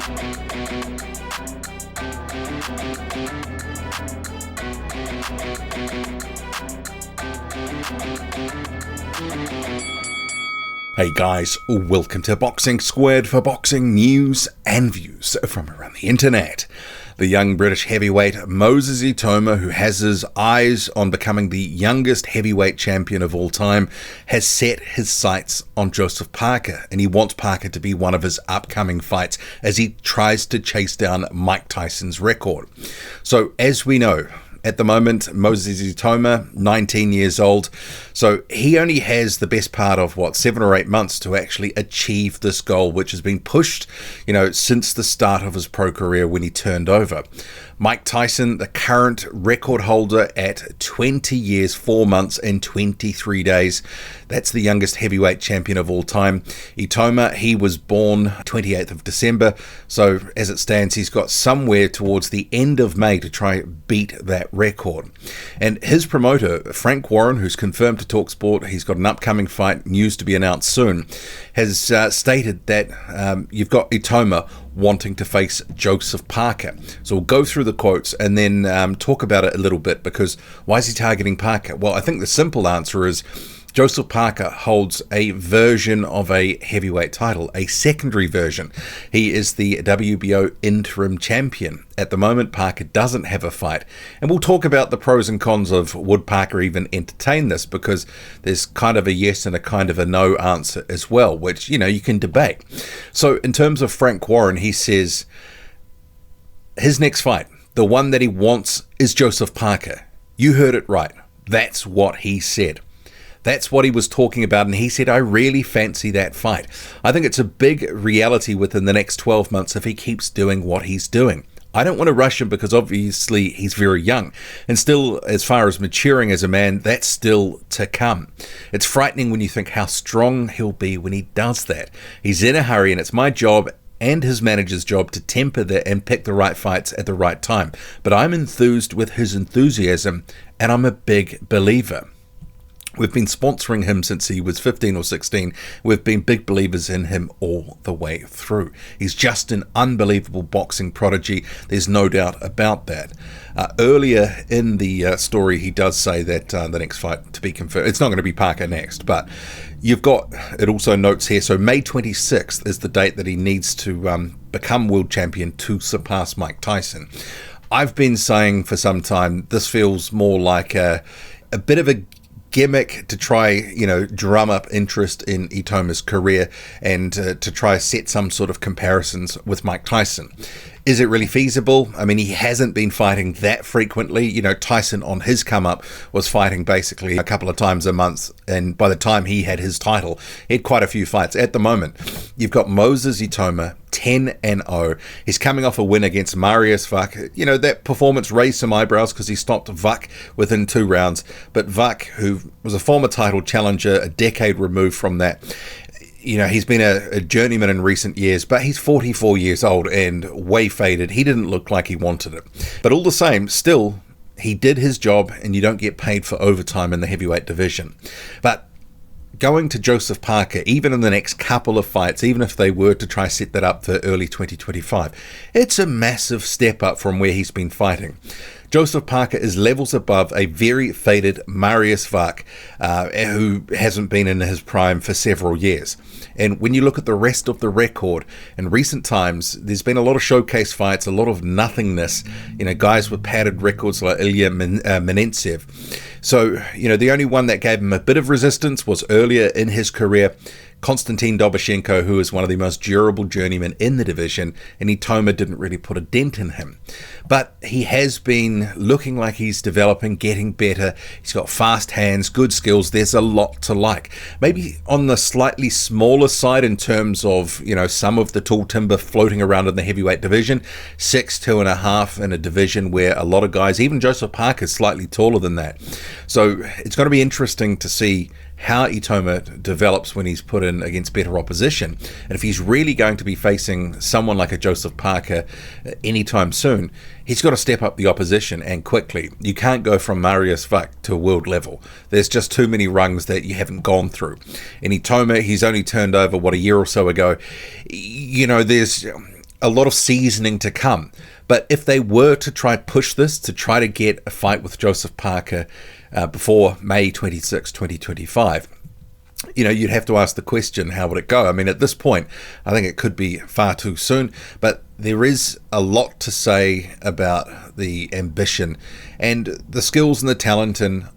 Hey guys, welcome to Boxing Squared for boxing news and views from around the internet. The young British heavyweight Moses Itauma, who has his eyes on becoming the youngest heavyweight champion of all time, has set his sights on Joseph Parker, and he wants Parker to be one of his upcoming fights as he tries to chase down Mike Tyson's record. So, as we know, at the moment, Moses Itauma, 19 years old, so he only has the best part of, 7 or 8 months to actually achieve this goal, which has been pushed, since the start of his pro career when he turned over. Mike Tyson, the current record holder at 20 years, 4 months and 23 days. That's the youngest heavyweight champion of all time. Itauma, he was born 28th of December, so as it stands, he's got somewhere towards the end of May to try beat that record. And his promoter, Frank Warren, who's confirmed to TalkSport, he's got an upcoming fight, news to be announced soon, has stated that you've got Itauma wanting to face Joseph Parker. So we'll go through the quotes and then talk about it a little bit, because why is he targeting Parker? Well, I think the simple answer is Joseph Parker holds a version of a heavyweight title, a secondary version. He is the WBO interim champion. At the moment, Parker doesn't have a fight. And we'll talk about the pros and cons of would Parker even entertain this, because there's kind of a yes and a kind of a no answer as well, which, you can debate. So in terms of Frank Warren, he says his next fight, the one that he wants, is Joseph Parker. You heard it right. That's what he said. That's what he was talking about, and he said, I really fancy that fight. I think it's a big reality within the next 12 months if he keeps doing what he's doing. I don't want to rush him because obviously he's very young, and still, as far as maturing as a man, that's still to come. It's frightening when you think how strong he'll be when he does that. He's in a hurry, and it's my job and his manager's job to temper that and pick the right fights at the right time. But I'm enthused with his enthusiasm, and I'm a big believer. We've been sponsoring him since he was 15 or 16. We've been big believers in him all the way through. He's just an unbelievable boxing prodigy. There's no doubt about that. Earlier in the story, he does say that the next fight to be confirmed, it's not going to be Parker next, but you've got, it also notes here, so May 26th is the date that he needs to become world champion to surpass Mike Tyson. I've been saying for some time, this feels more like a bit of a gimmick to try, drum up interest in Itauma's career and to try set some sort of comparisons with Mike Tyson. Is it really feasible? I mean, he hasn't been fighting that frequently. Tyson on his come up was fighting basically a couple of times a month, and by the time he had his title, he had quite a few fights. At the moment, you've got Moses Itauma, 10-0. He's coming off a win against Marius Vuk. That performance raised some eyebrows because he stopped Vuk within 2 rounds. But Vuk, who was a former title challenger, a decade removed from that, he's been a journeyman in recent years, but he's 44 years old and way faded. He didn't look like he wanted it. But all the same, still, he did his job, and you don't get paid for overtime in the heavyweight division. But going to Joseph Parker, even in the next couple of fights, even if they were to try set that up for early 2025, it's a massive step up from where he's been fighting. Joseph Parker is levels above a very faded Marius Vuk, who hasn't been in his prime for several years. And when you look at the rest of the record, in recent times, there's been a lot of showcase fights, a lot of nothingness, guys with padded records like Ilya Menentsev. So, the only one that gave him a bit of resistance was earlier in his career, Konstantin Dobyshenko, who is one of the most durable journeymen in the division, and Itauma didn't really put a dent in him. But he has been looking like he's developing, getting better. He's got fast hands, good skills. There's a lot to like. Maybe on the slightly smaller side in terms of, some of the tall timber floating around in the heavyweight division. 6'2.5" in a division where a lot of guys, even Joseph Parker, is slightly taller than that. So it's going to be interesting to see how Itauma develops when he's put in against better opposition. And if he's really going to be facing someone like a Joseph Parker anytime soon, he's got to step up the opposition, and quickly. You can't go from Marius Vuk to a world level. There's just too many rungs that you haven't gone through. And Itauma, he's only turned over, a year or so ago. There's a lot of seasoning to come. But if they were to try push this, to try to get a fight with Joseph Parker before May 26, 2025, you'd have to ask the question, how would it go? I mean, at this point, I think it could be far too soon, but there is a lot to say about the ambition and the skills and the talent. And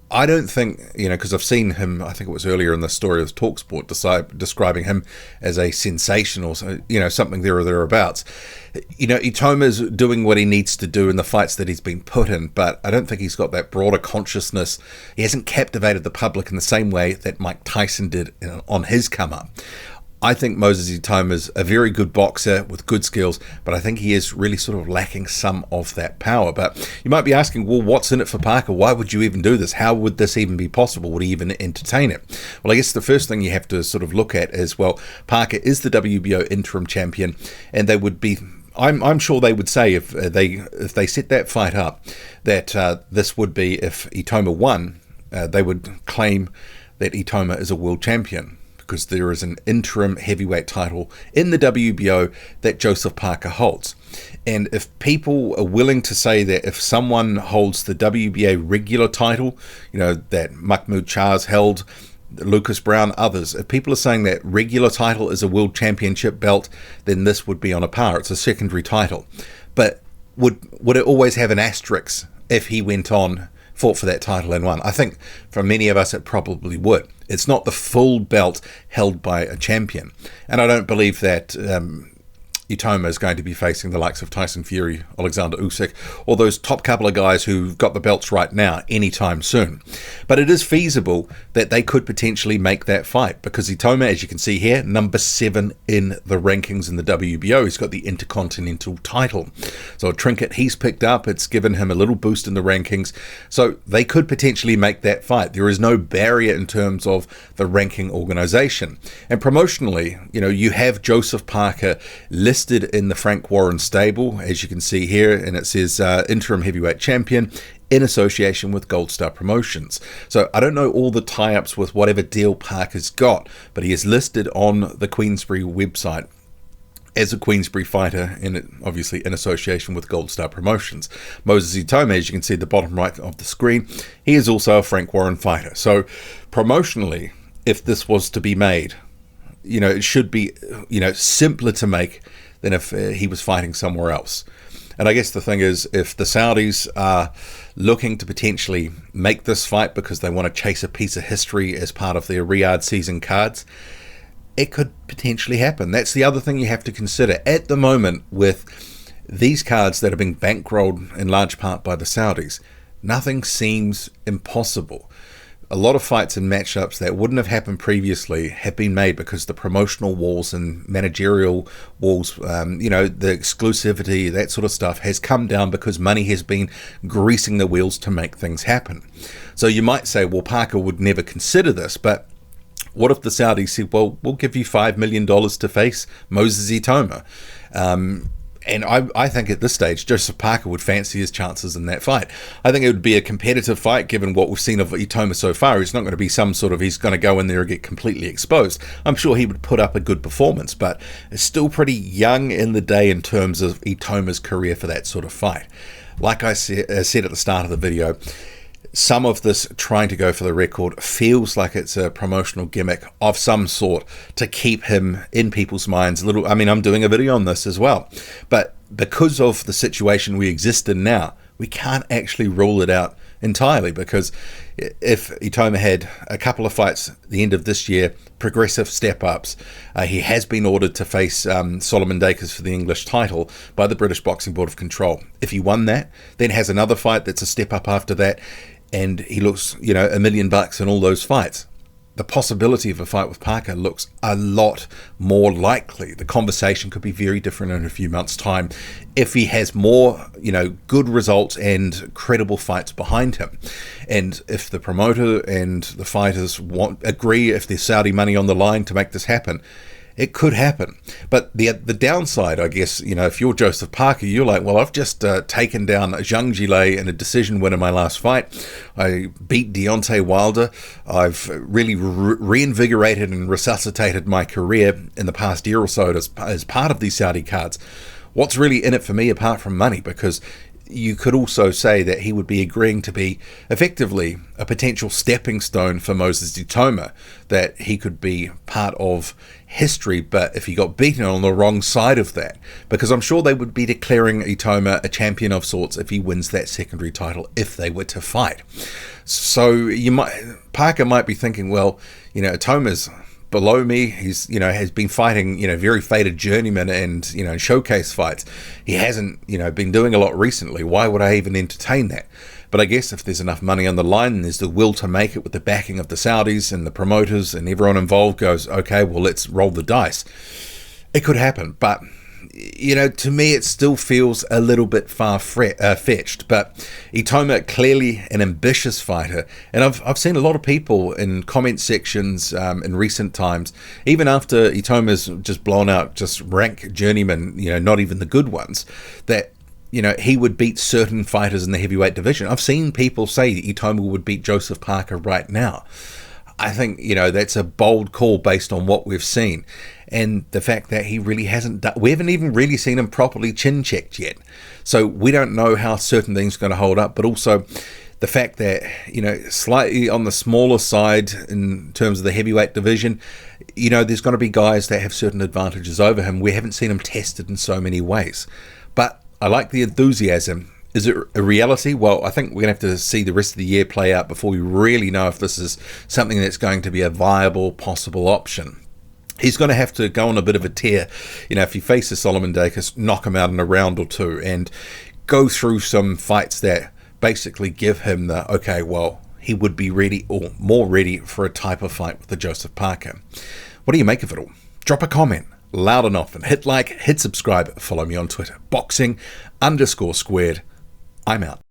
I don't think, because I've seen him, I think it was earlier in the story of TalkSport, describing him as a sensation or, something there or thereabouts. Itauma's doing what he needs to do in the fights that he's been put in, but I don't think he's got that broader consciousness. He hasn't captivated the public in the same way that Mike Tyson did on his come up. I think Moses Itauma's a very good boxer with good skills, but I think he is really sort of lacking some of that power. But you might be asking, well, what's in it for Parker? Why would you even do this? How would this even be possible? Would he even entertain it? Well, I guess the first thing you have to sort of look at is, well, Parker is the WBO interim champion, and they would be... I'm sure they would say if they set that fight up that this would be, if Itauma won, they would claim that Itauma is a world champion, because there is an interim heavyweight title in the WBO that Joseph Parker holds. And if people are willing to say that if someone holds the WBA regular title, that Mahmoud Charles held, Lucas Brown, others, if people are saying that regular title is a world championship belt, then this would be on a par. It's a secondary title. But would it always have an asterisk if he went on, fought for that title and won? I think for many of us it probably would. It's not the full belt held by a champion. And I don't believe that Itauma is going to be facing the likes of Tyson Fury, Alexander Usyk, or those top couple of guys who've got the belts right now anytime soon. But it is feasible that they could potentially make that fight, because Itauma, as you can see here, number 7 in the rankings in the WBO. He's got the Intercontinental title. So a trinket he's picked up, it's given him a little boost in the rankings. So they could potentially make that fight. There is no barrier in terms of the ranking organization. And promotionally, you have Joseph Parker listed in the Frank Warren stable, as you can see here, and it says interim heavyweight champion in association with Gold Star Promotions. So I don't know all the tie-ups with whatever deal Parker's got, but he is listed on the Queensbury website as a Queensbury fighter, and obviously in association with Gold Star Promotions. Moses Itauma, as you can see at the bottom right of the screen, he is also a Frank Warren fighter. So promotionally, if this was to be made, it should be, simpler to make than if he was fighting somewhere else. And I guess the thing is, if the Saudis are looking to potentially make this fight because they want to chase a piece of history as part of their Riyadh season cards, it could potentially happen. That's the other thing you have to consider. At the moment, with these cards that are being bankrolled in large part by the Saudis, nothing seems impossible. A lot of fights and matchups that wouldn't have happened previously have been made because the promotional walls and managerial walls, the exclusivity, that sort of stuff has come down because money has been greasing the wheels to make things happen. So you might say, well, Parker would never consider this, but what if the Saudis said, well, we'll give you $5 million to face Moses Itauma? And I think at this stage, Joseph Parker would fancy his chances in that fight. I think it would be a competitive fight, given what we've seen of Itauma so far. It's not going to be he's going to go in there and get completely exposed. I'm sure he would put up a good performance, but it's still pretty young in the day in terms of Itauma's career for that sort of fight. Like I said at the start of the video, some of this trying to go for the record feels like it's a promotional gimmick of some sort to keep him in people's minds a little. I mean, I'm doing a video on this as well, but because of the situation we exist in now, we can't actually rule it out entirely, because if Itauma had a couple of fights at the end of this year, progressive step-ups, he has been ordered to face Solomon Dakers for the English title by the British Boxing Board of Control. If he won that, then has another fight that's a step-up after that, and he looks, $1 million in all those fights. The possibility of a fight with Parker looks a lot more likely. The conversation could be very different in a few months' time if he has more, good results and credible fights behind him. And if the promoter and the fighters agree, if there's Saudi money on the line to make this happen, it could happen. But the downside, I guess, if you're Joseph Parker, you're like, well, I've just taken down Zhang Jilei in a decision win in my last fight. I beat Deontay Wilder. I've really reinvigorated and resuscitated my career in the past year or so as part of these Saudi cards. What's really in it for me apart from money? Because you could also say that he would be agreeing to be effectively a potential stepping stone for Moses Itauma, that he could be part of history, but if he got beaten on the wrong side of that, because I'm sure they would be declaring Itauma a champion of sorts if he wins that secondary title, if they were to fight. So Parker might be thinking, well, Itauma's below me. He's, has been fighting, very faded journeymen and, showcase fights. He hasn't, been doing a lot recently. Why would I even entertain that? But I guess if there's enough money on the line and there's the will to make it with the backing of the Saudis and the promoters and everyone involved goes, okay, well, let's roll the dice. It could happen. But, to me, it still feels a little bit far-fetched. But Itauma, clearly an ambitious fighter. And I've seen a lot of people in comment sections in recent times, even after Itauma's just blown out just rank journeymen, not even the good ones, that he would beat certain fighters in the heavyweight division. I've seen people say Itauma would beat Joseph Parker right now. I think, that's a bold call based on what we've seen. And the fact that he really we haven't even really seen him properly chin-checked yet. So we don't know how certain things are going to hold up, but also the fact that, slightly on the smaller side in terms of the heavyweight division, there's going to be guys that have certain advantages over him. We haven't seen him tested in so many ways. But I like the enthusiasm. Is it a reality? Well, I think we're going to have to see the rest of the year play out before we really know if this is something that's going to be a viable, possible option. He's going to have to go on a bit of a tear, if he faces Solomon Dacus, knock him out in a round or two, and go through some fights that basically give him the, okay, well, he would be ready or more ready for a type of fight with the Joseph Parker. What do you make of it all? Drop a comment loud and often. Hit like, hit subscribe, follow me on Twitter. Boxing_squared. I'm out.